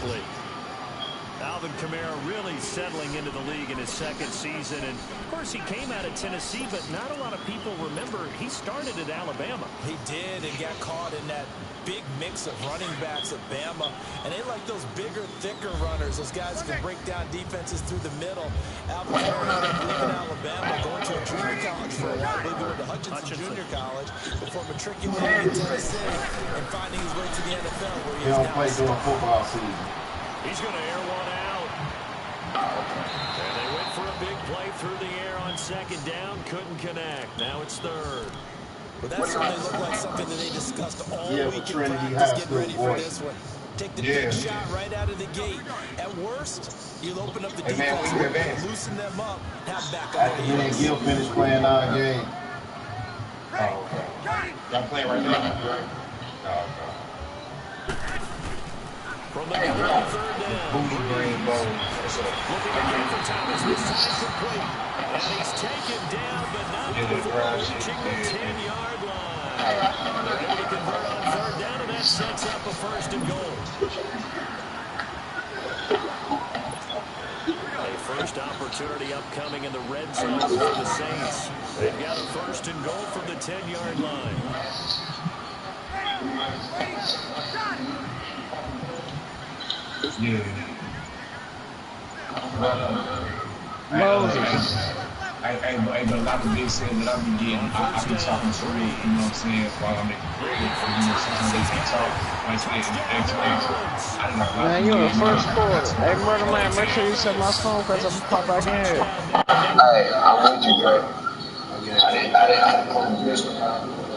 incomplete. Alvin Kamara really settling into the league in his second season. And, of course, he came out of Tennessee, but not a lot of people remember he started at Alabama. He did and got caught in that big mix of running backs at Bama. And they like those bigger, thicker runners. Those guys who can break down defenses through the middle. Alvin Kamara ended up leaving Alabama, going to a junior college for a while. I believe he went to Hutchinson Junior College before matriculating in Tennessee and finding his way to the NFL where he is now. He don't play during football season. He's going to air one out. And they went for a big play through the air on second down. Couldn't connect. Now it's third. Well, that certainly looked like something that they discussed all week in practice, getting ready for this one. Take the big shot right out of the gate. At worst, you'll open up the defense, loosen them up, have back on the defense. Gil finished playing our game. Oh, okay. Y'all playing right now? Oh, okay. From the gun on third down. Booty green bowl. Looking again for Thomas. This time complete. And he's taken down, but not before reaching the 10-yard line. They're able to convert on third down, and that sets up a first and goal. A first opportunity upcoming in the red zone for the Saints. They've got a first and goal from the 10-yard line. Yeah. Moses. But a lot of big said that I be getting, I be talking to me, you know what I'm saying, while I'm making sometimes they can talk, like I don't know. Man, you in the first quarter. Hey, Murdamann, make sure you set my phone because I'm going to pop back in here. Hey, I'm with you, Dre. I didn't want to miss what I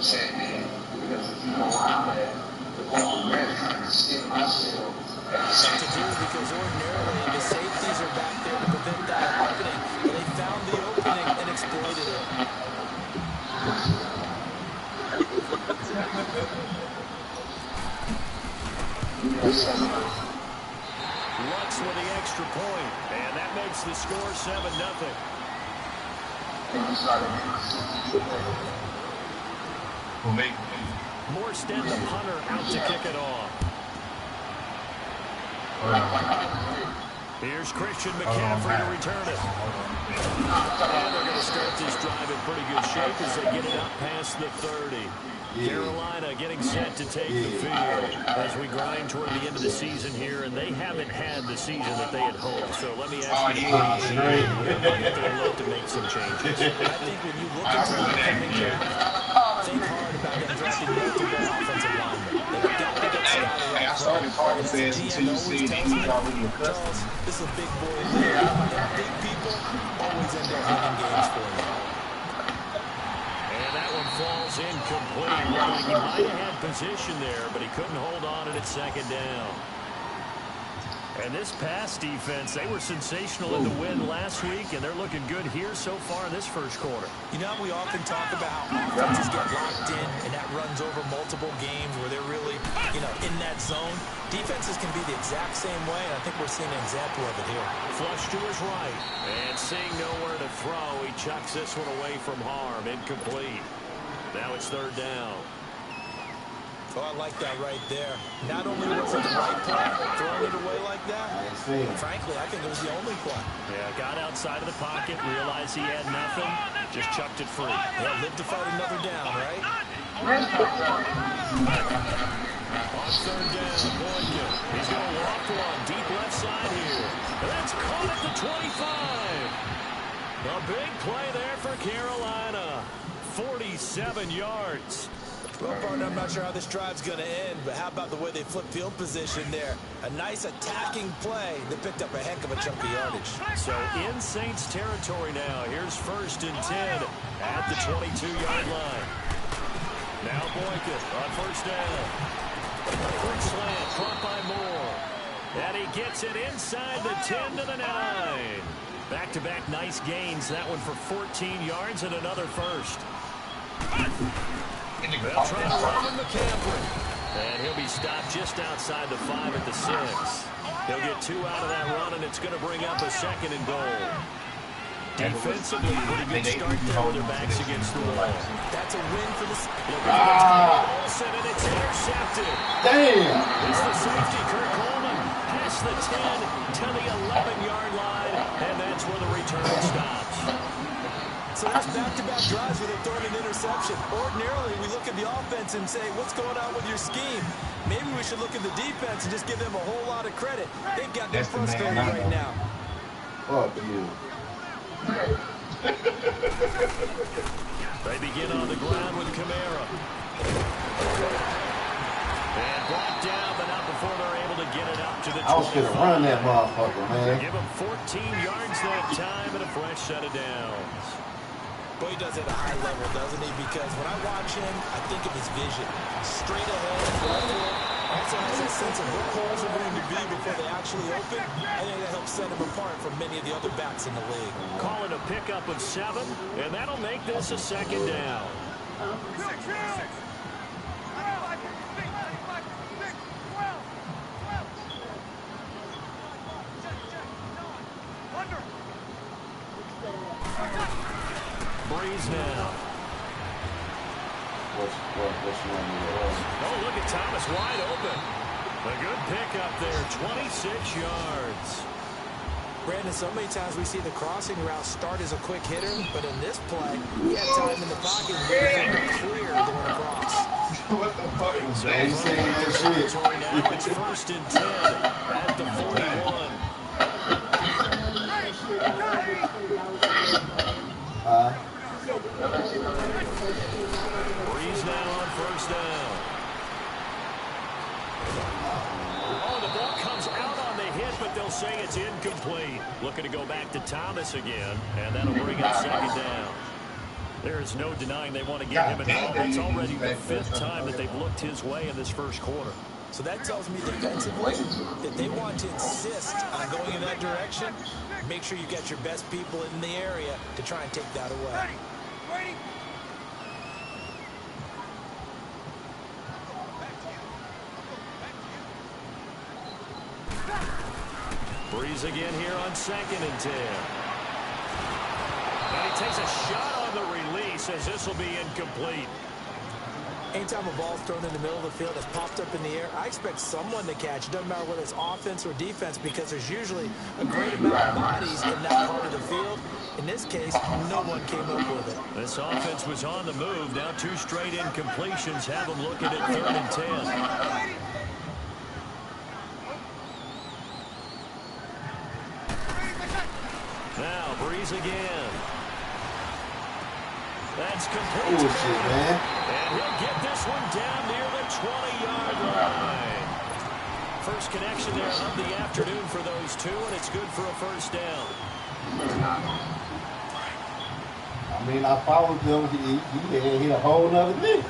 said, man. Because, you know, I'm at the point where I can see myself. To do because ordinarily the safeties are back there to prevent that opening, and they found the opening and exploited it. Lutz with the extra point, and that makes the score 7-0. Morstead, the punter, out to kick it off. Here's Christian McCaffrey to return it. And they're going to start this drive in pretty good shape as they get it up past the 30. Carolina getting set to take the field as we grind toward the end of the season here, and they haven't had the season that they had hoped. So let me ask you, if they look to make some changes. I think when you look at the upcoming draft, think hard about them drafting multiple offensive linemen. They've got to get started. I started talking saying until you see it, you already accustomed. This is a big boy league. And big people always end up winning games for you. And that one falls incomplete. Looked like he might have had position there, but he couldn't hold on at second down. And this pass defense, they were sensational in the win last week, and they're looking good here so far in this first quarter. You know, we often talk about how offenses get locked in, and that runs over multiple games where they're really, you know, in that zone. Defenses can be the exact same way, and I think we're seeing an example of it here. Flush to his right, and seeing nowhere to throw, he chucks this one away from harm. Incomplete. Now it's third down. Oh, I like that right there. Not only was it the right play, throwing it away like that, frankly, I think it was the only play. Yeah, got outside of the pocket, realized he had nothing, just chucked it free. Yeah, live to fight another down, right? On third down, Boykin. He's going to walk one deep left side here. And that's caught at the 25. A big play there for Carolina. 47 yards. Well, partner, I'm not sure how this drive's going to end, but how about the way they flip field position there? A nice attacking play that picked up a heck of a chunk of yardage. So in Saints territory now. Here's first and 10 at the 22-yard line. Now Boykin on first down. Quick slant, caught by Moore. And he gets it inside the 10 to the 9. Back-to-back nice gains. That one for 14 yards and another first. They'll try to run McCaffrey. And he'll be stopped just outside the 5 at the 6. He'll get 2 out of that run, and it's going to bring up a second and goal. Defensively, pretty good start there with their backs against the wall. That's a win for the... Olsen, and it's intercepted. Damn! It's the safety, Kirk Coleman. Past return stops. So that's back-to-back drives where they're throwing an interception. Ordinarily, we look at the offense and say, what's going on with your scheme? Maybe we should look at the defense and just give them a whole lot of credit. They've got them frustrated right now. Fuck you. They begin on the ground with Kamara. And brought down, but not before they're able to get it up to the 25. I was gonna run that motherfucker, man. Give him 14 yards that time and a fresh set of downs. Boy, he does it at a high level, doesn't he? Because when I watch him, I think of his vision. Straight ahead, also has that sense of where holes are going to be before they actually open. I think that helps set him apart from many of the other backs in the league. Call it a pickup of 7, and that'll make this a second down. Breeze now. Oh, look at Thomas wide open. A good pickup there, 26 yards. Brandon, so many times we see the crossing route start as a quick hitter, but in this play, he had time in the pocket and really clear going across. What the fuck was So that? now it's 1st and 10 at the 41. Breeze now on 1st down. Oh, the ball comes out on the hit, but they'll say it's incomplete. Looking to go back to Thomas again, and that'll bring up 2nd down. There is no denying they want to get him involved. It's already the 5th time that they've looked his way in this first quarter. So that tells me defensively that they want to insist on going in that direction. Make sure you get your best people in the area to try and take that away. Breeze again here on 2nd and 10. And he takes a shot on the release as this will be incomplete. Anytime a ball's thrown in the middle of the field that's popped up in the air, I expect someone to catch. It doesn't matter whether it's offense or defense because there's usually a great amount of bodies in that part of the field. In this case, no one came up with it. This offense was on the move. Now 2 straight incompletions have them looking at 3rd and 10. Now Breeze again. That's complete. Oh, shit, man. And he'll get this one down near the 20-yard line. First connection there of the afternoon for those two, and it's good for a 1st down. I mean, I followed him. He hit a whole nother thing.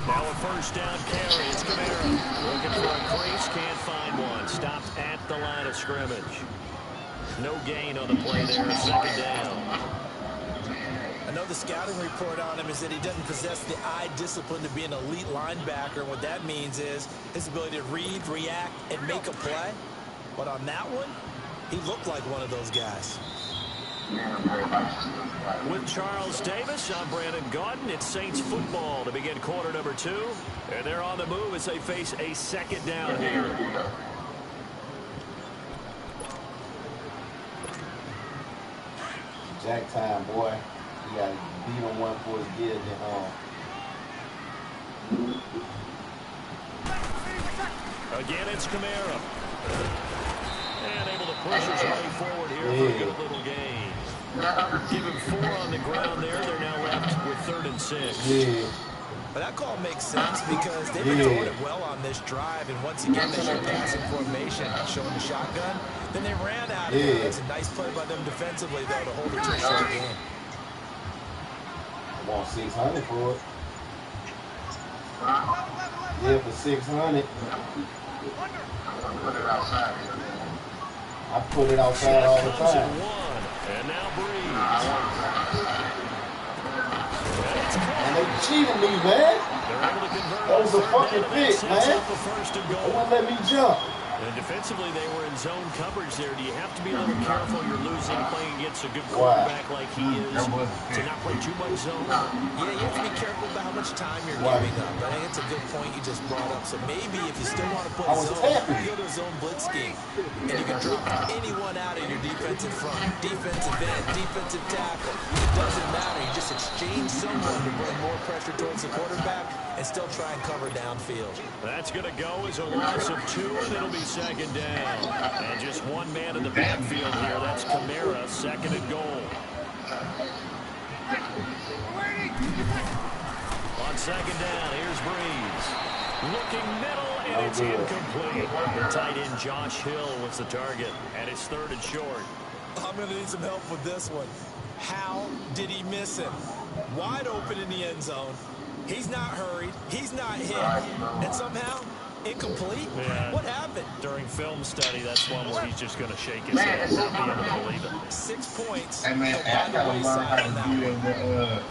Now a 1st down carry. It's Kamara. Looking for a crease. Can't find one. Stopped at the line of scrimmage. No gain on the play there. 2nd down. I know the scouting report on him is that he doesn't possess the eye discipline to be an elite linebacker. And what that means is his ability to read, react, and make a play. But on that one, he looked like one of those guys. With Charles Davis, I'm Brandon Gaudin. It's Saints football to begin quarter number 2. And they're on the move as they face a 2nd down here. Jack time, boy. You got to beat him one for his gears at home. Again, it's Kamara. And able to push his way forward here for a good little gain. Give him 4 on the ground there. They're now left with 3rd and 6. Yeah. But that call makes sense because they've been throwing it well on this drive. And once again, they showed passing formation, showing the shotgun. Then they ran out of it. It's a nice play by them defensively, though, to hold it to a short game. I want 600 for it. Yeah, for 600. I put it outside all the time. And now Breeze. And they cheated me, man. That was a fucking pick, man. They wouldn't let me jump. And defensively, they were in zone coverage there. Do you have to be a little careful? You're losing playing against a good quarterback like he is to not play too much zone? Yeah, you have to be careful about how much time you're giving up. I think it's a good point you just brought up. So maybe if you still want to play zone, you go to a zone blitz scheme. And you can drop anyone out of your defensive front. Defensive end, defensive tackle. It doesn't matter. You just exchange someone to bring more pressure towards the quarterback and still try and cover downfield. That's going to go as a loss of 2, and it'll be second down. And just one man in the backfield here. That's Kamara, second and goal. On second down, here's Breeze. Looking middle, and it's incomplete. The tight end Josh Hill was the target, and it's third and short. I'm going to need some help with this one. How did he miss him? Wide open in the end zone. He's not hurried. He's not hit. And somehow, incomplete? Yeah. What happened? During film study, that's one where he's just going to shake his head and not be able to believe it. 6 points. Hey, man, I got to learn how to do that.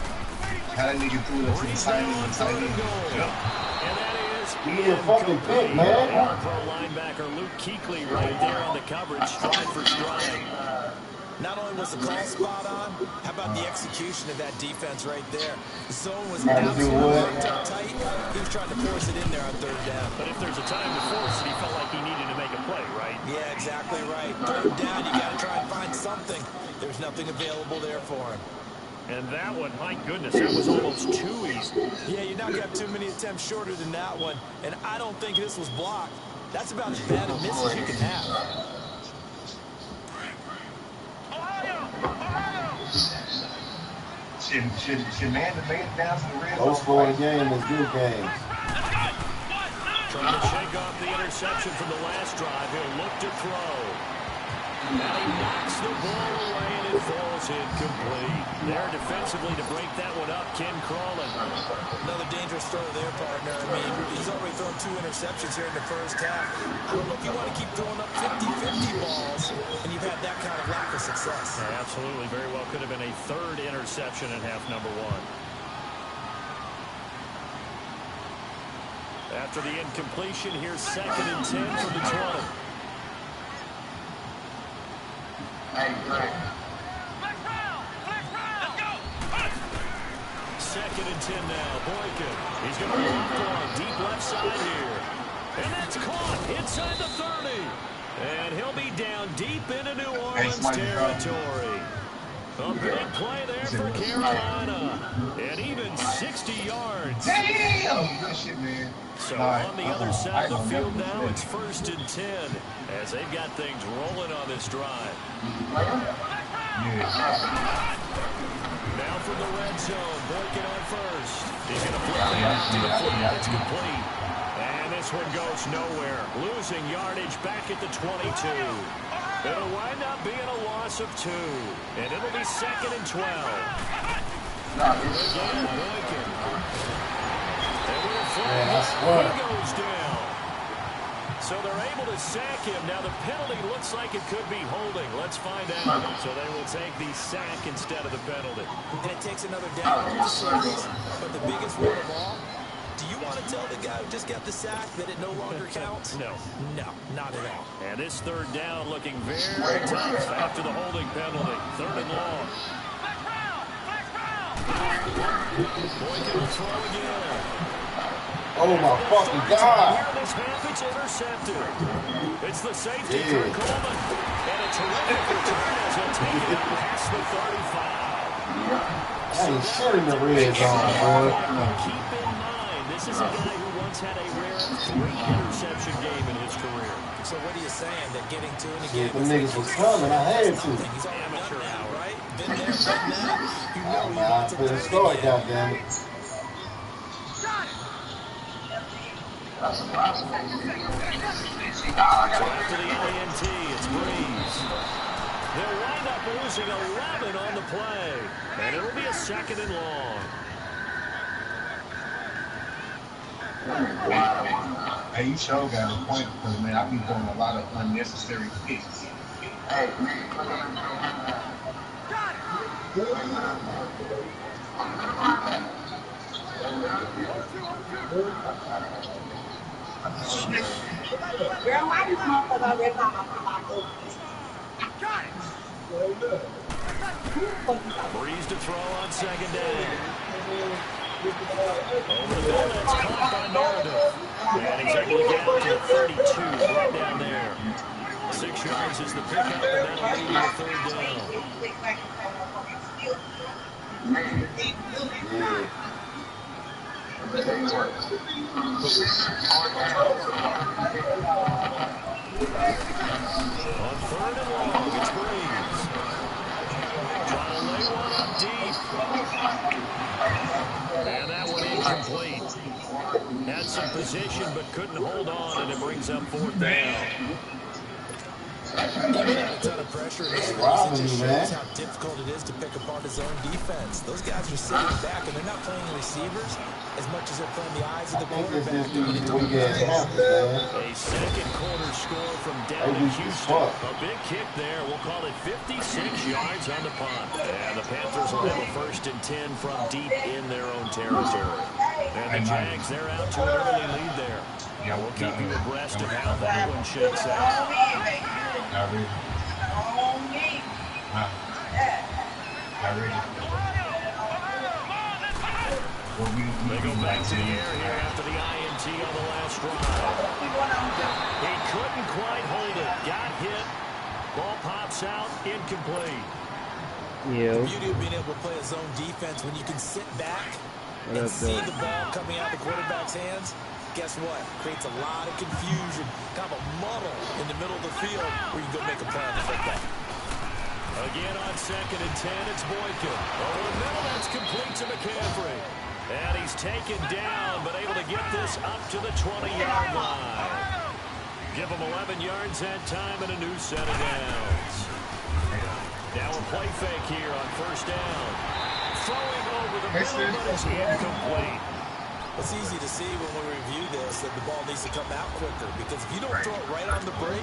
How that nigga threw it to the tight end. And that is He a fucking pick, man. Pro linebacker Luke Kuechly right there on the coverage, stride for stride. Not only was the call spot on, how about the execution of that defense right there? The zone was absolutely tight. He was trying to force it in there on third down. But if there's a time to force it, he felt like he needed to make a play, right? Yeah, exactly right. Third down, you got to try and find something. There's nothing available there for him. And that one, my goodness, that was almost too easy. Yeah, you're not going to have too many attempts shorter than that one. And I don't think this was blocked. That's about as bad a miss as you can have. Should man the man down to the red Low scoring game is good game. Trying to shake off the interception from the last drive. He'll look to throw. Now he knocks the ball away and it falls incomplete. There defensively to break that one up, Ken Crawlin. Another dangerous throw there, partner. I mean, he's already thrown 2 interceptions here in the first half. I don't know if you want to keep throwing up 50-50 balls, and you've had that kind of lack of success. Yeah, absolutely. Very well could have been a third interception in half number 1. After the incompletion, here's second and 10 from the 20. Second and 10 now. Boykin. He's going to lock one deep left side here. And that's caught inside the 30. And he'll be down deep into New Orleans territory. A big play there for Carolina. And even 60 yards. Damn! Good shit, man. So on the other side of the field now, it's first and 10 as they've got things rolling on this drive. Now from the red zone, Boykin on first. He's going to flip it back to the flat. It's complete. And this one goes nowhere. Losing yardage back at the 22. It'll wind up being a loss of 2. And it'll be second and 12. Again, Boykin. And with a flag, he goes down. So they're able to sack him. Now the penalty looks like it could be holding. Let's find out. So they will take the sack instead of the penalty. And it takes another down on the series. But the biggest one of all, do you want to tell the guy who just got the sack that it no longer counts? No. No, not at all. And this third down looking very tough after the holding penalty. Third and long. Boykin will throw again. Oh my fucking God! Here this half, it's intercepted. It's the safety for Coleman. And a terrific return as he'll take it past the 35. I ain't sure in the red zone, boy. Keep in mind, this is a guy who once had a rare 3-interception game in his career. So what are you saying? That getting to it Shit, again? them niggas was coming. I had to. He's amateur hour, right? Been there, done that. You know he Nah, wants I to couldn't do score it it, again. goddammit. So after the INT, it's Breeze. They'll wind up losing 11 on the play. And it'll be a second and long. Hey, you sure got a point because, man, I be doing a lot of unnecessary picks. Hey, Breeze to throw on second down. Over the middle, that's caught by Meredith. And he's able to get out to the 32, brought down there. 6 yards is the pickup, and that'll lead to a third down. On third and long, it's Breeze. Trying to lay one up deep. And that one incomplete. Had some position, but couldn't hold on, and it brings up fourth down. Even had a ton of pressure in this race. It just shows how difficult it is to pick apart his own defense. Those guys are sitting back, and they're not playing receivers as much as they're playing the eyes of the quarterback. A second quarter score from down in Houston. A big kick there. We'll call it 56 yards on the punt. And the Panthers will have a 1st and 10 from deep in their own territory. And the Jags, they're out to an early lead there. Yeah, we'll keep you abreast of how that one shakes out. They go back to the air here after the INT on the last drive. He couldn't quite hold it. Got hit. Ball pops out. Incomplete. The beauty of being able to play a zone defense when you can sit back and see the ball coming out of the quarterback's hands. Guess what? Creates a lot of confusion, kind of a muddle in the middle of the field where you can go make a play on the football. Again on 2nd and 10, it's Boykin. Over the middle, that's complete to McCaffrey. And he's taken down, but able to get this up to the 20-yard line. Give him 11 yards that time and a new set of downs. Now a play fake here on 1st down. Throwing over the middle, but it's incomplete. It's easy to see when we review this that the ball needs to come out quicker, because if you don't throw it right on the break,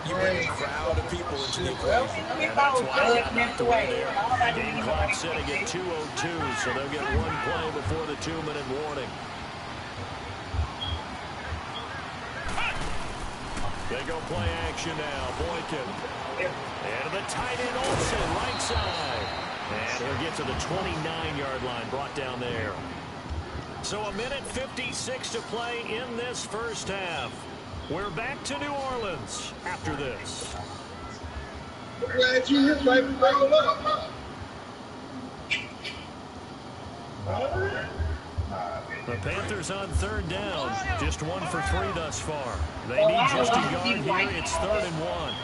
you bring a crowd of people into the equation. And that's why he got knocked away there. Game clock sitting at 2:02, so they'll get one play before the 2-minute warning. They go play action now. Boykin. And the tight end Olsen, right side. And he'll get to the 29-yard line, brought down there. So 1:56 to play in this first half. We're back to New Orleans after this. Glad you hit right and roll up. The Panthers on 3rd down. Just 1 for 3 thus far. They need just a yard here. It's 3rd and 1.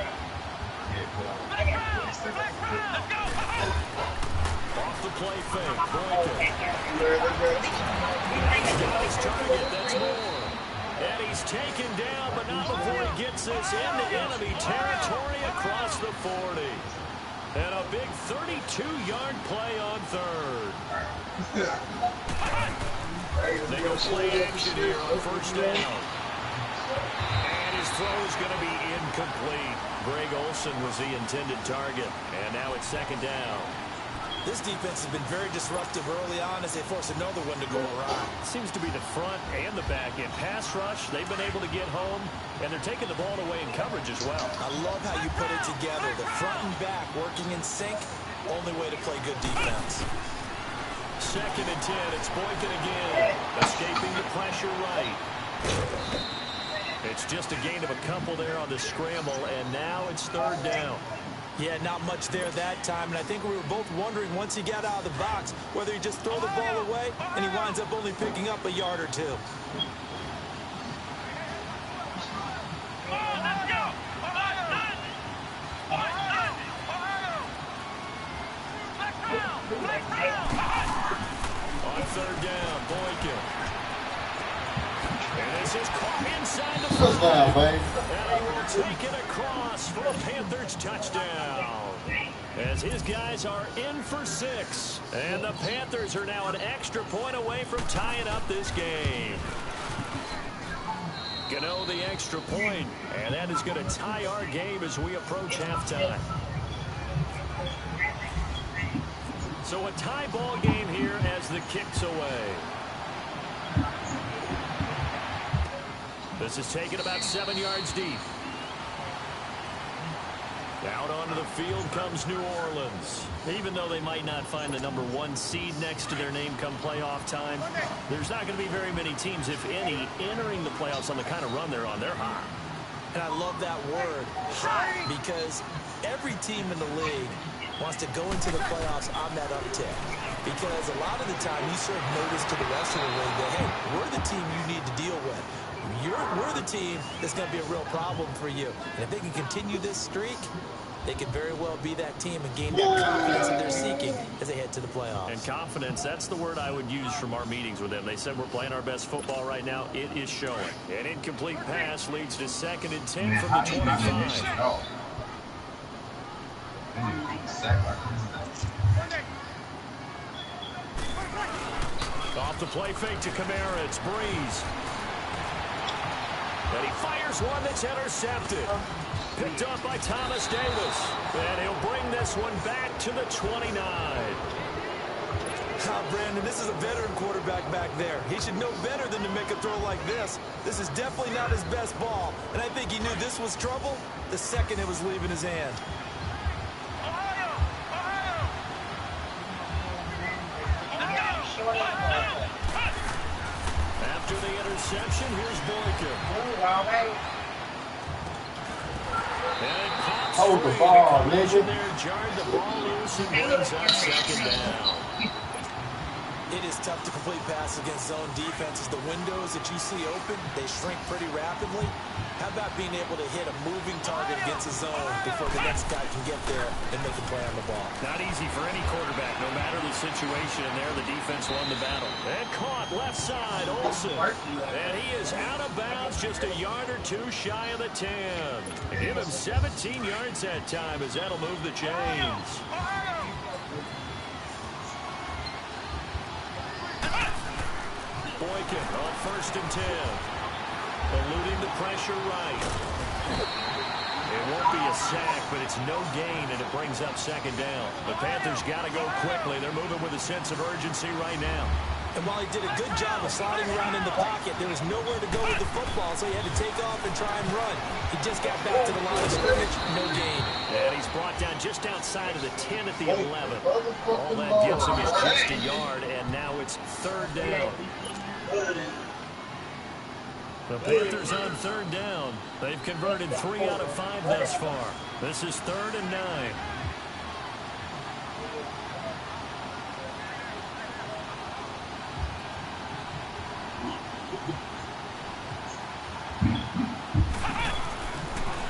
Off the play fake. Boykin. Got his target. That's more. And he's taken down, but not before he gets this into enemy territory across the 40. And a big 32-yard play on 3rd. They go play action here on 1st down. And his throw is going to be incomplete. Greg Olsen was the intended target. And now it's 2nd down. This defense has been very disruptive early on as they force another one to go awry. Seems to be the front and the back end. Pass rush, they've been able to get home, and they're taking the ball away in coverage as well. I love how you put it together. The front and back working in sync. Only way to play good defense. 2nd and 10, it's Boykin again. Escaping the pressure right. It's just a gain of a couple there on the scramble, and now it's 3rd down. Yeah, not much there that time, and I think we were both wondering once he got out of the box whether he just throw the ball away, and he winds up only picking up a yard or 2. On 3rd down, Boykin. And this is caught inside the Touchdown, baby. And he will take it across for a Panthers touchdown. As his guys are in for 6. And the Panthers are now an extra point away from tying up this game. Gano the extra point, and that is going to tie our game as we approach halftime. So a tie ball game here as the kick's away. This is taken about 7 yards deep. Out onto the field comes New Orleans. Even though they might not find the #1 seed next to their name come playoff time, there's not going to be very many teams, if any, entering the playoffs on the kind of run they're on. They're hot. And I love that word, hot, because every team in the league wants to go into the playoffs on that uptick. Because a lot of the time you serve notice to the rest of the league that, hey, we're the team you need to deal with. We're the team that's going to be a real problem for you. And if they can continue this streak, they could very well be that team and gain that confidence that they're seeking as they head to the playoffs. And confidence, that's the word I would use from our meetings with them. They said we're playing our best football right now. It is showing. An incomplete pass leads to 2nd and 10 from the 25. Off the play fake to Kamara. It's Breeze. And he fires one that's intercepted. Picked up by Thomas Davis. And he'll bring this one back to the 29. Brandon, this is a veteran quarterback back there. He should know better than to make a throw like this. This is definitely not his best ball. And I think he knew this was trouble the second it was leaving his hand. After the interception, here's Boykin. Hold the ball, nigga. Jarred the ball loose and brings up 2nd down. It is tough to complete passes against zone defenses. The windows that you see open, they shrink pretty rapidly. How about being able to hit a moving target against a zone before the next guy can get there and make a play on the ball? Not easy for any quarterback, no matter the situation. And there, the defense won the battle. And caught left side, Olsen. And he is out of bounds, just a yard or two shy of the 10. Give him 17 yards that time, as that'll move the chains. Boykin on 1st and 10. Eluding the pressure right. It won't be a sack, but it's no gain, and it brings up 2nd down. The Panthers got to go quickly. They're moving with a sense of urgency right now. And while he did a good job of sliding around in the pocket, there was nowhere to go with the football, so he had to take off and try and run. He just got back to the line of scrimmage, no gain. And he's brought down just outside of the 10 at the 11. All that gives him is just a yard, and now it's 3rd down. The Panthers on 3rd down. They've converted 3 out of 5 thus far. This is 3rd and 9.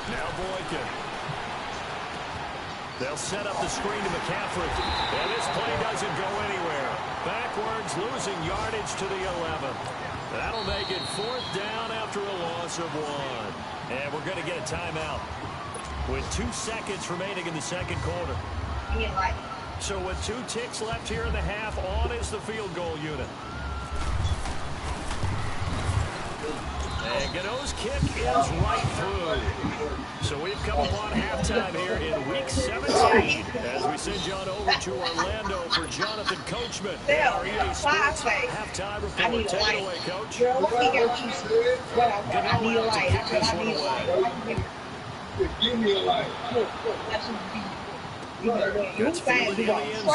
Now Boykin. They'll set up the screen to McCaffrey. And this play doesn't go anywhere. Backwards, losing yardage to the 11. That'll make it 4th down after a loss of 1. And we're going to get a timeout with 2 seconds remaining in the 2nd quarter. So with 2 ticks left here in the half, on is the field goal unit. And Gano's kick is right through. So we've come upon halftime here in Week 17 as we send you on over to Orlando for Jonathan Coachman. Our EA Sports halftime report. Take it away, Coach. Gano out to kick this one away. Give me a light. It's fielded in the end zone.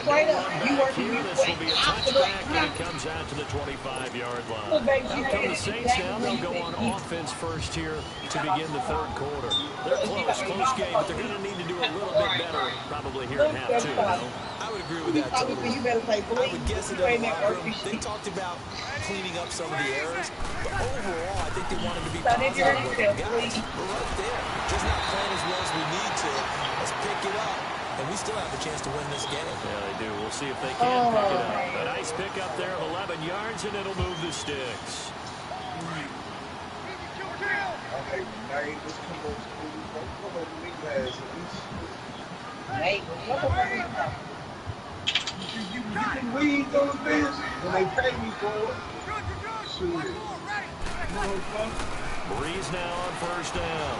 Straight up. Here, this will be a touchback, and it comes out to the 25-yard line. Out come the Saints now. They'll go on offense first here to begin the 3rd quarter. They're close game, but they're going to need to do a little bit better probably here in half 2. I would agree with that totally. I would guess that in the locker room, they talked about cleaning up some of the errors, but overall, I think they wanted to be positive with it. Guys, we're right there. Just not playing as well as we need to. Let's pick it up, and we still have a chance to win this game. Yeah, they do. We'll see if they can pick it up. A nice pick up there of 11 yards, and it'll move the sticks. You can read those things when they pay me for it. Shoot. Breeze now on 1st down.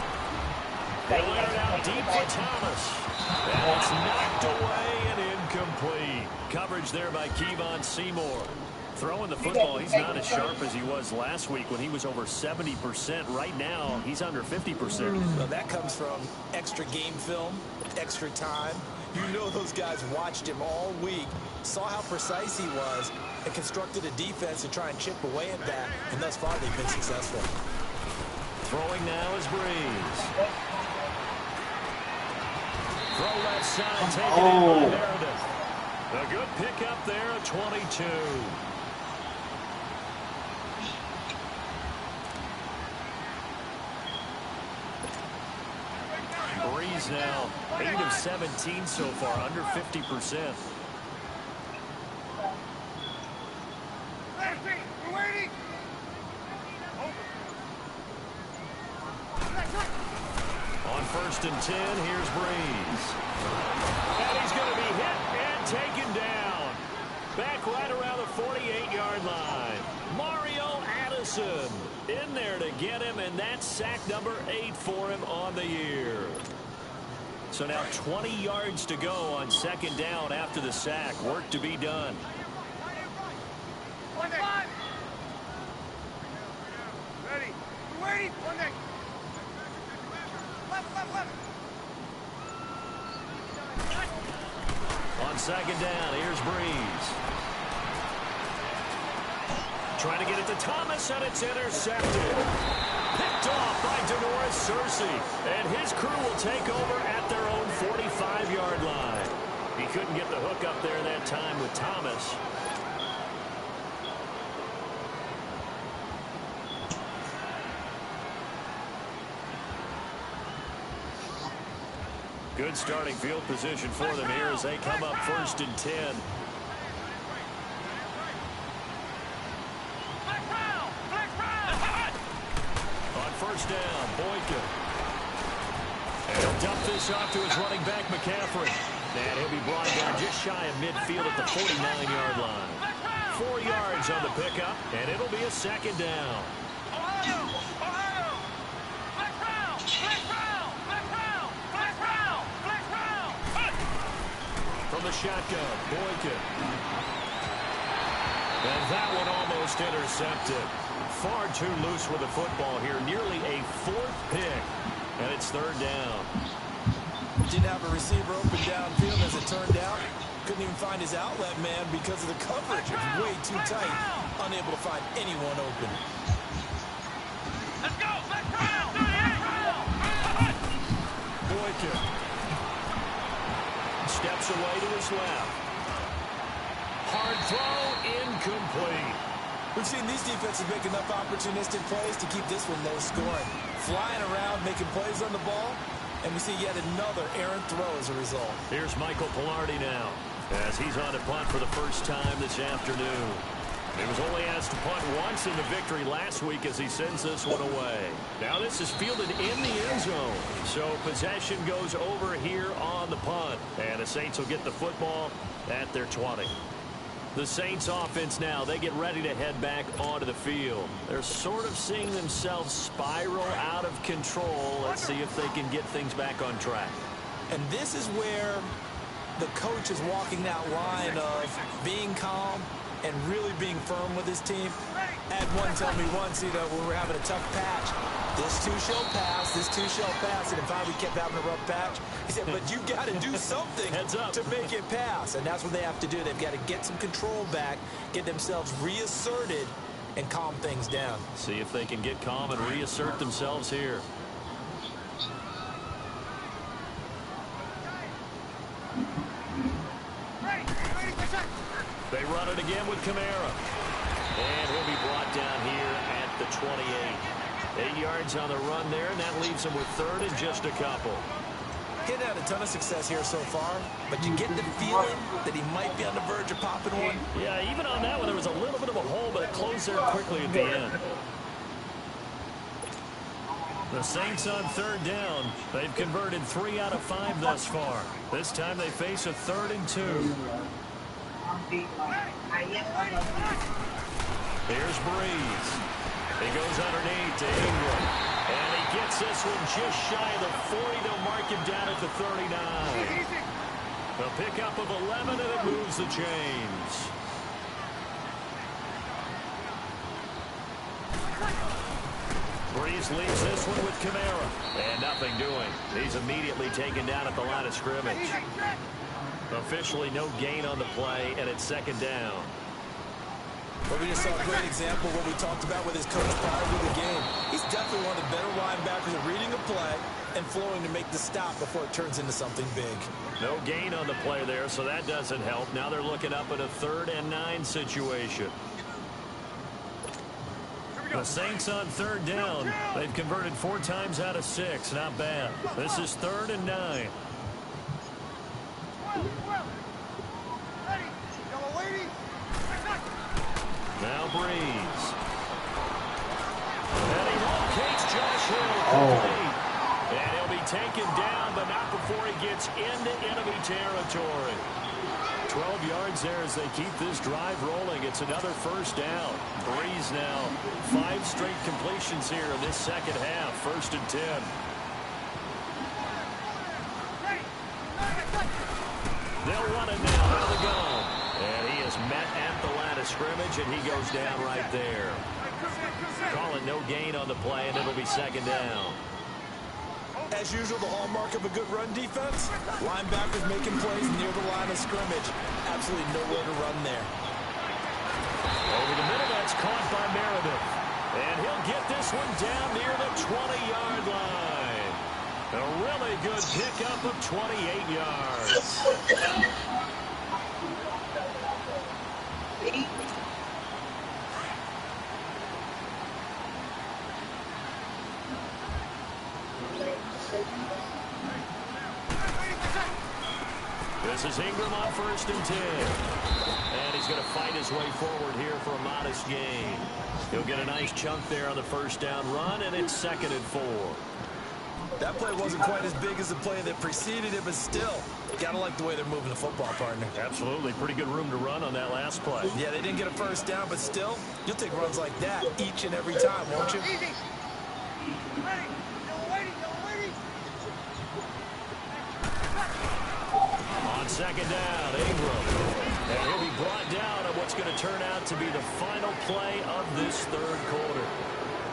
They let it out deep for Thomas. And it's knocked away and incomplete. Coverage there by Kevon Seymour. Throwing the football, he's not as sharp as he was last week when he was over 70%. Right now, he's under 50%. Well, that comes from extra game film, extra time. You know those guys watched him all week, saw how precise he was, and constructed a defense to try and chip away at that. And thus far, they've been successful. Throwing now is Breeze. Throw left side, taken in by Meredith. A good pickup there at 22. Breeze now 8 of 17 so far, under 50%. On 1st and 10, here's Breeze. And he's going to be hit and taken down. Back right around the 48-yard line. Mario Addison in there to get him, and that's sack number 8 for him on the year. So now 20 yards to go on 2nd down after the sack. Work to be done. Ready. Waiting. One day. Left. On 2nd down, here's Breeze. Trying to get it to Thomas, and it's intercepted. Picked off by Denoris Searcy, and his crew will take over at their own 45-yard line. He couldn't get the hook up there that time with Thomas. Good starting field position for them here as they come up 1st and 10. On 1st down, Boykin. And he'll dump this off to his running back, McCaffrey. And he'll be brought down just shy of midfield at the 49-yard line. 4 yards on the pickup, and it'll be a 2nd down. From the shotgun, Boykin. And that one almost intercepted. Far too loose with the football here. Nearly a 4th pick. And it's 3rd down. Didn't have a receiver open downfield as it turned out. Couldn't even find his outlet man because of the coverage. It was way too tight. Unable to find anyone open. Let's go. Boykin. Steps away to his left. Hard throw, incomplete. We've seen these defenses make enough opportunistic plays to keep this one low scoring. Flying around, making plays on the ball, and we see yet another errant throw as a result. Here's Michael Pilardi now, as he's on to punt for the first time this afternoon. He was only asked to punt once in the victory last week as he sends this one away. Now this is fielded in the end zone. So possession goes over here on the punt. And the Saints will get the football at their 20. The Saints offense now, they get ready to head back onto the field. They're sort of seeing themselves spiral out of control. Let's see if they can get things back on track. And this is where the coach is walking that line of being calm and really being firm with his team. I had one tell me once, when we're having a tough patch, this too shall pass, this too shall pass. And if we kept having a rough patch, he said, but you've got to do something to make it pass. And that's what they have to do. They've got to get some control back, get themselves reasserted, and calm things down. See if they can get calm and reassert themselves here. They run it again with Kamara. And he'll be brought down here at the 28. 8 yards on the run there, and that leaves him with 3rd and just a couple. He had a ton of success here so far, but you get the feeling that he might be on the verge of popping one. Yeah, even on that one, there was a little bit of a hole, but it closed there quickly at the end. The Saints on 3rd down. They've converted 3 out of 5 thus far. This time they face a 3rd and 2. Here's Breeze. He goes underneath to Ingram. And he gets this one just shy of the 40. They'll mark him down at the 39. A pickup of 11, and it moves the chains. Breeze leaves this one with Kamara. And nothing doing. He's immediately taken down at the line of scrimmage. Officially no gain on the play, and it's second down. Well, we just saw a great example of what we talked about with his coach prior to the game. He's definitely one of the better linebackers at reading a play and flowing to make the stop before it turns into something big. No gain on the play there, so that doesn't help. Now they're looking up at a 3rd and 9 situation. The Saints on 3rd down. They've converted 4 times out of 6. Not bad. This is 3rd and 9. Now Breeze. And he locates Josh Hill. And he'll be taken down, but not before he gets into enemy territory. 12 yards there as they keep this drive rolling. It's another first down. Breeze now 5 straight completions here in this second half. 1st and 10. They'll run it now out of the gun. And he is met at the line of scrimmage, and he goes down right there. Call it no gain on the play, and it'll be second down. As usual, the hallmark of a good run defense, linebackers making plays near the line of scrimmage. Absolutely nowhere to run there. Over the middle, that's caught by Meredith. And he'll get this one down near the 20-yard line. A really good pickup of 28 yards. This is Ingram on 1st and 10. And he's going to fight his way forward here for a modest gain. He'll get a nice chunk there on the first down run, and it's 2nd and 4. That play wasn't quite as big as the play that preceded it, but still, got to like the way they're moving the football, partner. Absolutely. Pretty good room to run on that last play. Yeah, they didn't get a first down, but still, you'll take runs like that each and every time, won't you? On 2nd down, Ingram. And he'll be brought down on what's going to turn out to be the final play of this 3rd quarter.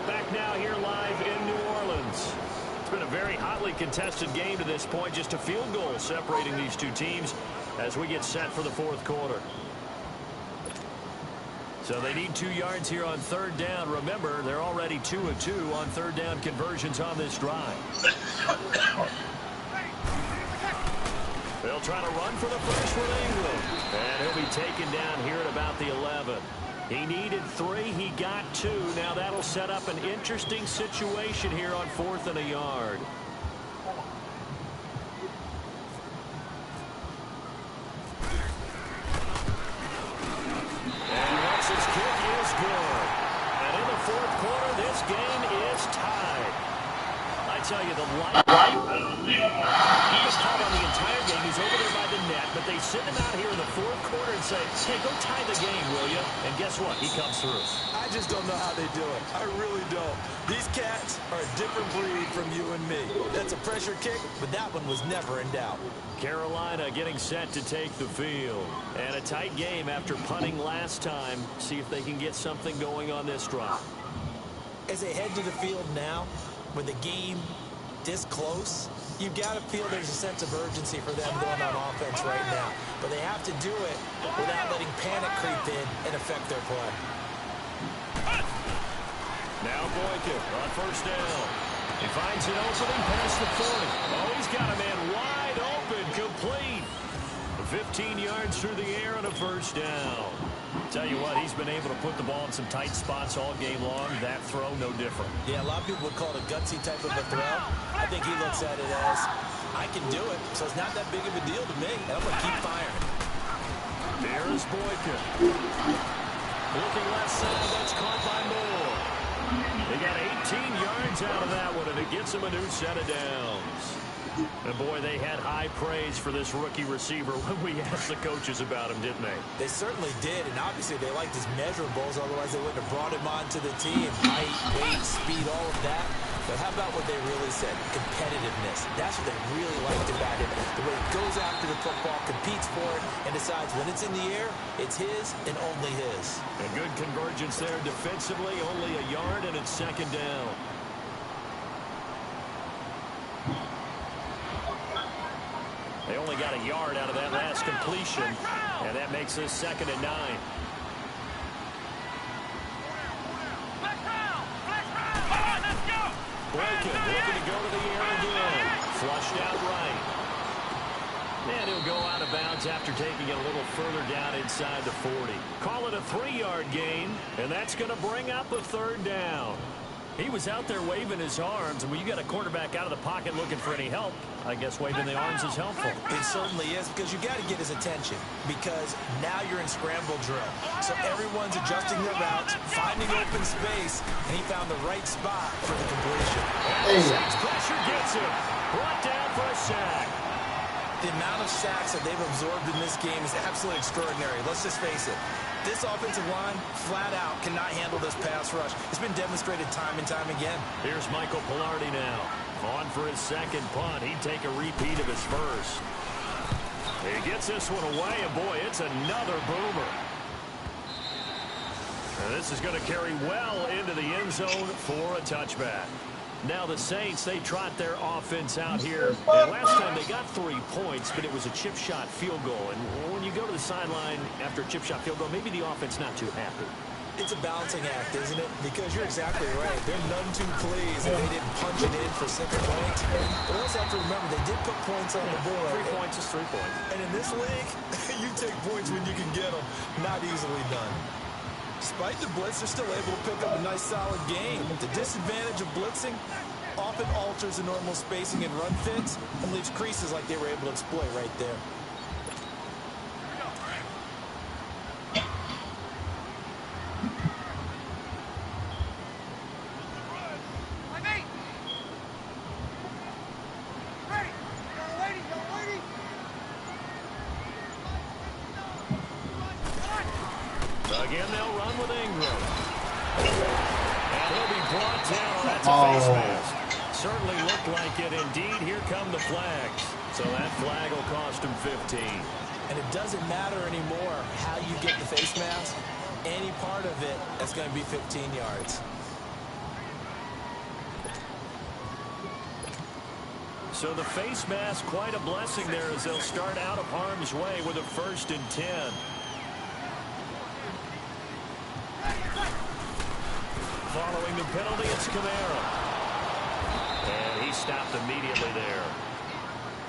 Back now here live in New Orleans. It's been a very hotly contested game to this point. Just a field goal separating these two teams as we get set for the 4th quarter. So they need 2 yards here on 3rd down. Remember, they're already 2 of 2 on 3rd down conversions on this drive. They'll try to run for the first with Ingram. And he'll be taken down here at about the 11. He needed 3. He got 2. Now that'll set up an interesting situation here on 4th and a yard. And Russ's kick is good. And in the 4th quarter, this game is tied. I tell you, the light. He was caught on the entire game. He's over there by the net, but they send him out here in the 4th quarter and say, hey, go tie the game, will you? And guess what? He comes through. I just don't know how they do it. I really don't. These cats are a different breed from you and me. That's a pressure kick, but that one was never in doubt. Carolina getting set to take the field. And a tight game after punting last time. See if they can get something going on this drive. As they head to the field now, with the game this close, you've got to feel there's a sense of urgency for them going on offense right now. But they have to do it without letting panic creep in and affect their play. Now Boykin on 1st down. He finds an opening past the 40. Oh, he's got a man wide open, complete. 15 yards through the air and a 1st down. Tell you what, he's been able to put the ball in some tight spots all game long. That throw, no different. Yeah, a lot of people would call it a gutsy type of a throw. I think he looks at it as, I can do it, so it's not that big of a deal to me, and I'm going to keep firing. There is Boykin. Looking left side, that's caught by Moore. They got 18 yards out of that one, and it gets them a new set of downs. And boy, they had high praise for this rookie receiver when we asked the coaches about him, didn't they? They certainly did, and obviously they liked his measurables, otherwise they wouldn't have brought him onto the team. Height, weight, speed, all of that. But how about what they really said? Competitiveness. That's what they really liked about him. The way he goes after the football, competes for it, and decides when it's in the air, it's his and only his. A good convergence there defensively, only a yard, and it's 2nd down. They only got a yard out of that last completion, and that makes this 2nd and 9. Boykin looking to go to the air again. Flushed out right. And he'll go out of bounds after taking it a little further down inside the 40. Call it a 3-yard gain, and that's going to bring up a 3rd down. He was out there waving his arms, and when you got a quarterback out of the pocket looking for any help, I guess waving the arms is helpful. It certainly is, because you got to get his attention, because now you're in scramble drill. So everyone's adjusting their routes, finding open space, and he found the right spot for the completion. And the Saints pressure gets him. Brought down for a sack. The amount of sacks that they've absorbed in this game is absolutely extraordinary. Let's just face it. This offensive line, flat out, cannot handle this pass rush. It's been demonstrated time and time again. Here's Michael Pilardi now. On for his 2nd punt. He'd take a repeat of his first. He gets this one away, and boy, it's another boomer. And this is going to carry well into the end zone for a touchback. Now the Saints, they trot their offense out here. And last time they got 3 points, but it was a chip shot field goal. And when you go to the sideline after a chip shot field goal, maybe the offense not too happy. It's a balancing act, isn't it? Because you're exactly right. They're none too pleased that they didn't punch it in for 6 points. But also have to remember, they did put points on the board. 3 points is 3 points. And in this league, you take points when you can get them. Not easily done. Despite the blitz, they're still able to pick up a nice, solid game. The disadvantage of blitzing often alters the normal spacing and run fits and leaves creases like they were able to exploit right there. Again, they'll run with Ingram. And he'll be brought down. That's a face mask. Certainly looked like it. Indeed, here come the flags. So that flag will cost him 15. And it doesn't matter anymore how you get the face mask. Any part of it is going to be 15 yards. So the face mask, quite a blessing there as they'll start out of harm's way with a 1st and 10. Following the penalty, it's Kamara. And he stopped immediately there.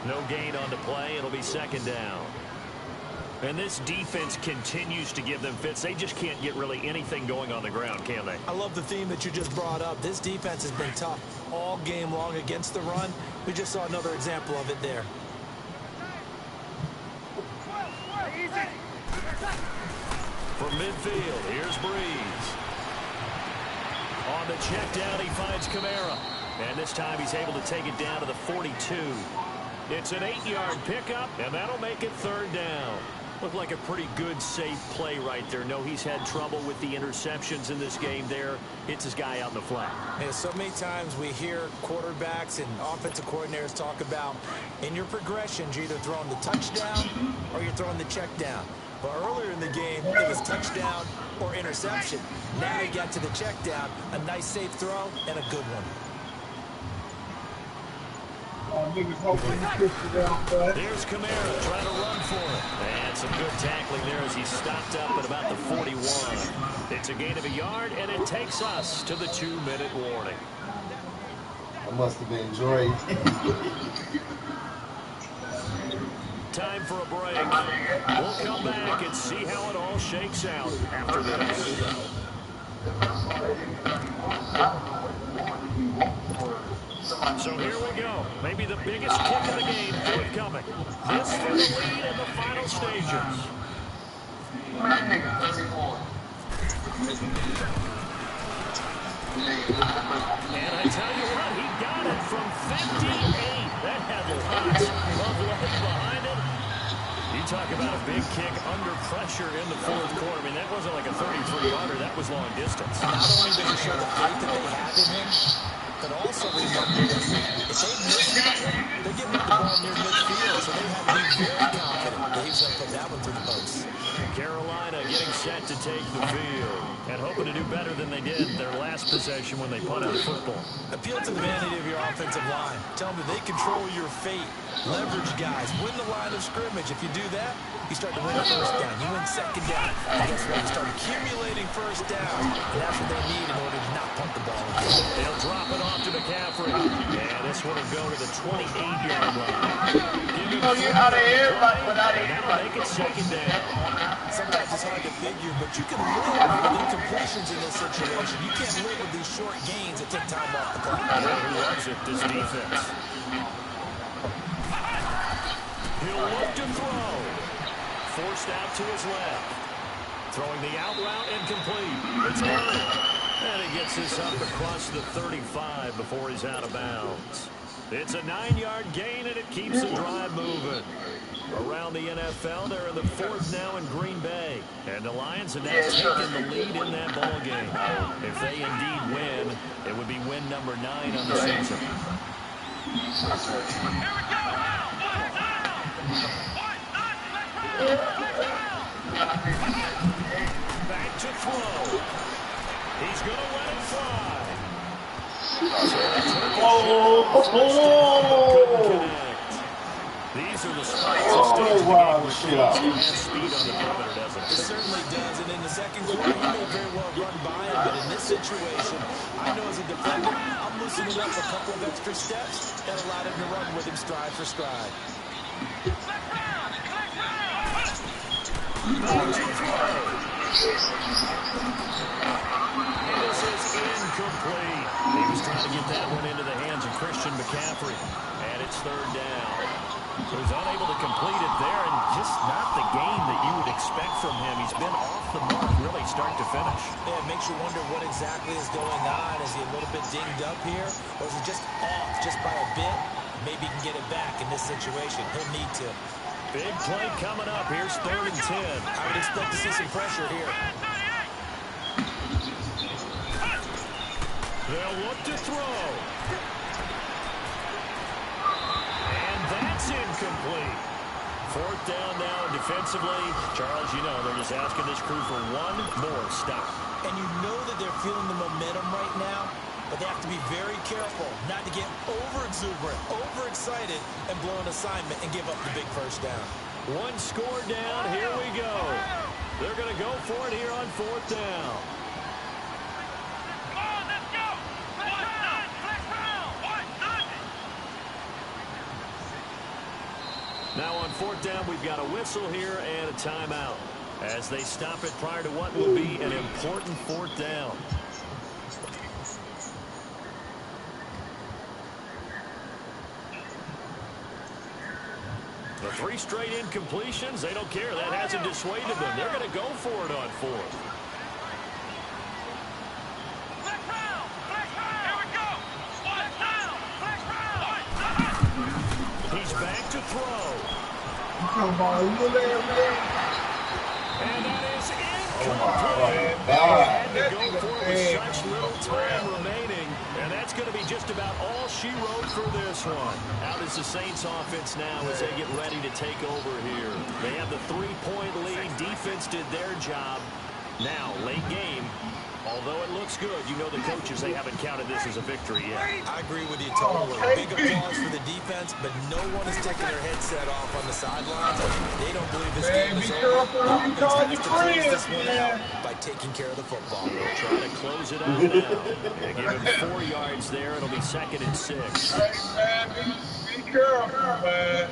No gain on the play. It'll be 2nd down. And this defense continues to give them fits. They just can't get really anything going on the ground, can they? I love the theme that you just brought up. This defense has been tough all game long against the run. We just saw another example of it there. From midfield, here's Breeze. On the check down, he finds Kamara. And this time he's able to take it down to the 42. It's an 8-yard pickup, and that'll make it 3rd down. Looked like a pretty good, safe play right there. No, he's had trouble with the interceptions in this game there. Hits his guy out in the flat. And so many times we hear quarterbacks and offensive coordinators talk about in your progressions, you're either throwing the touchdown or you're throwing the check down. But earlier in the game, it was touchdown or interception. Now he got to the check down, a nice safe throw, and a good one. There's Kamara trying to run for it. And some good tackling there as he stopped up at about the 41. It's a gain of a yard, and it takes us to the 2-minute warning. I must have been great. Time for a break. We'll come back and see how it all shakes out after this. So here we go. Maybe the biggest kick of the game forthcoming. This for the lead in the final stages. And I tell you what, he got it from 58. That had lots of love behind it. You talk about a big kick under pressure in the 4th quarter. I mean, that wasn't like a 33-yarder. That was long distance. Not only did he show the faith that they have in him, But also remember, if they miss that one, they're giving up the ball near midfield, so they have to be very confident that he's going to put that one through the post. Carolina getting set to take the field and hoping to do better than they did their last possession when they punted the football. Appeal to the vanity of your offensive line. Tell them that they control your fate. Leverage guys. Win the line of scrimmage. If you do that, you start to win first down. You win second down. And guess what? You start accumulating first down. And that's what they need in order to not punt the ball. They'll drop it off to McCaffrey. And this one will go to the 28-yard line. Get out of here, but without That'll make it second down. Sometimes it's hard to figure, but you can live with incompletions in this situation. You can't live with these short gains that take time off the clock. Who loves it, this defense. He'll look to throw. Forced out to his left. Throwing the out route incomplete. It's Murray. And he gets this up across the 35 before he's out of bounds. It's a 9-yard gain, and it keeps the drive moving. Around the NFL, they're in the 4th now in Green Bay. And the Lions have now taken the lead in that ball game. If they indeed win, it would be win number 9 on the season. Back to throw. He's going to let it fly. These are the spots of stage speed on the perimeter, doesn't it? It certainly does, and in the second quarter, he may very well run by him, but in this situation, I know as a defender, I'm loosening up a couple of extra steps that allowed him to run with him stride for stride. This is incomplete. He was trying to get that one into the hands of Christian McCaffrey, and it's 3rd down. He was unable to complete it there, and just not the game that you would expect from him. He's been off the mark really start to finish. Yeah, it makes you wonder what exactly is going on. Is he a little bit dinged up here, or is he just off just by a bit? Maybe he can get it back in this situation. He'll need to. Big play coming up. Here's 3rd and 10. I would expect to see some pressure here. They'll look to throw. And that's incomplete. 4th down now defensively. Charles, you know, they're just asking this crew for one more stop. And you know that they're feeling the momentum right now, but they have to be very careful not to get over-exuberant, over-excited, and blow an assignment and give up the big first down. One score down. Here we go. They're going to go for it here on 4th down. Now on 4th down, we've got a whistle here and a timeout as they stop it prior to what will be an important 4th down. The 3 straight incompletions, they don't care. That hasn't dissuaded them. They're going to go for it on 4th. He's back to throw. Come on, you there, man. And that is incomplete. Had to go for it with such little time remaining. And that's going to be just about all she wrote for this one. Out is the Saints offense now as they get ready to take over here. They have the 3-point lead. Defense did their job. Now, late game. Although it looks good, you know the coaches, they haven't counted this as a victory yet. I agree with you totally. Big applause for the defense, but no one is taking their headset off on the sidelines. They don't believe this game is over. Offense has to close this one out by taking care of the football. They'll try to close it out now. They give him 4 yards there. It'll be 2nd and 6. Hey, man, be careful, man.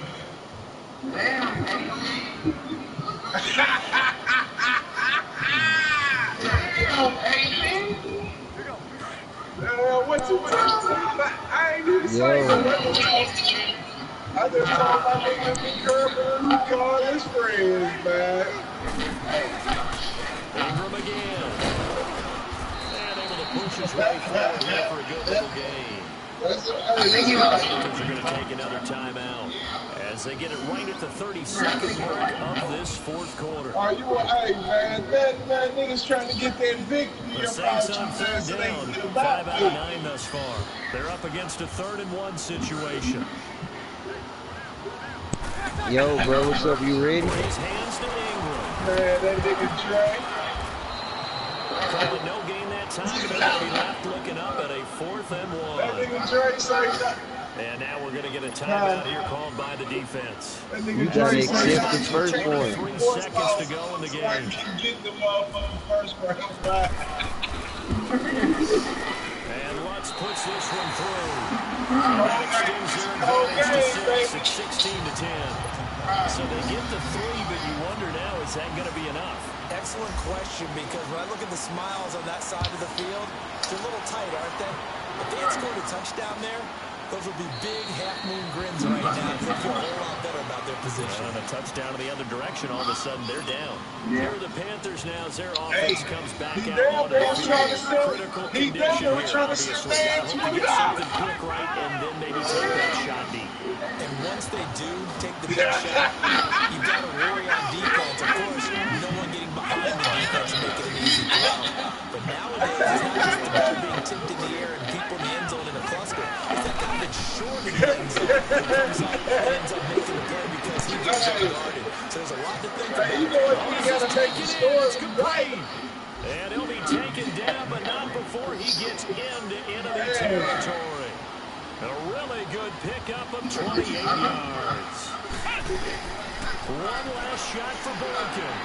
What you talking about? I ain't even saying what I just told my nigga be careful when you call his friends, man. Ingram again. And able to push his way forward here for a good little game. The Panthers are going to take another timeout as as they get it right at the 32nd mark of this fourth quarter. Are you hey man, that nigga's trying to get that victory The about Saints you, on man, third so they down, can get 5 about out you. of 9 thus far. They're up against a 3rd-and-1 situation. Yo, bro, what's up? You ready? His hands to Ingram. Man, that nigga Dre. Call it no gain that time, and they're going to be left looking up at a 4th and 1. That nigga Dre say that. And now we're going to get a timeout here called by the defense. That You nigga gotta Dre say accept the that. first one. 3 seconds to go in the So I game. can get the motherfucking first round bye. And Lutz puts this one through. And that extends their advantage to 6. It's 16-10. So they get the 3, but you wonder now, is that going to be enough? Excellent question, because when I look at the smiles on that side of the field, they're a little tight, aren't they? If they had scored a touchdown there, those would be big half-moon grins right now. They feel a whole lot better about their position. And a touchdown in the other direction, all of a sudden they're down. Here are the Panthers now as their offense comes back He out down onto there the trying to field. sell. Critical He condition down there here, trying to sell obviously. Gotta hope to get something $20. quick right and then maybe take that shot deep. And once they do take the big shot, you've got to worry on defense. Of course, no one getting behind the defense and making an easy throw. But nowadays, it's not just the ball being tipped in the air and people in the end zone in a cluster. It's that guy that's short in the end zone that comes up and ends up making the play because he gets unguarded. So there's a lot to think about. You know what? You gotta make the story right. And he'll be taken down, but not before he gets into enemy territory. A really good pickup of 28 yards. One last shot for Boykin.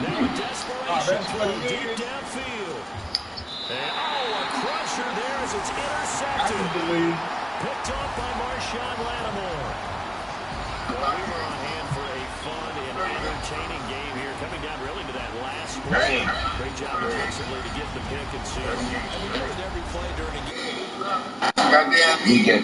Now a desperation throw deep downfield. And a crusher there as it's intercepted. Picked off by Marshawn Lattimore. Well, we were on hand for a fun and entertaining game here, coming down really to that last play. Great job defensively to get the pick and seal. And we know that every play during a game. Goddamn, he get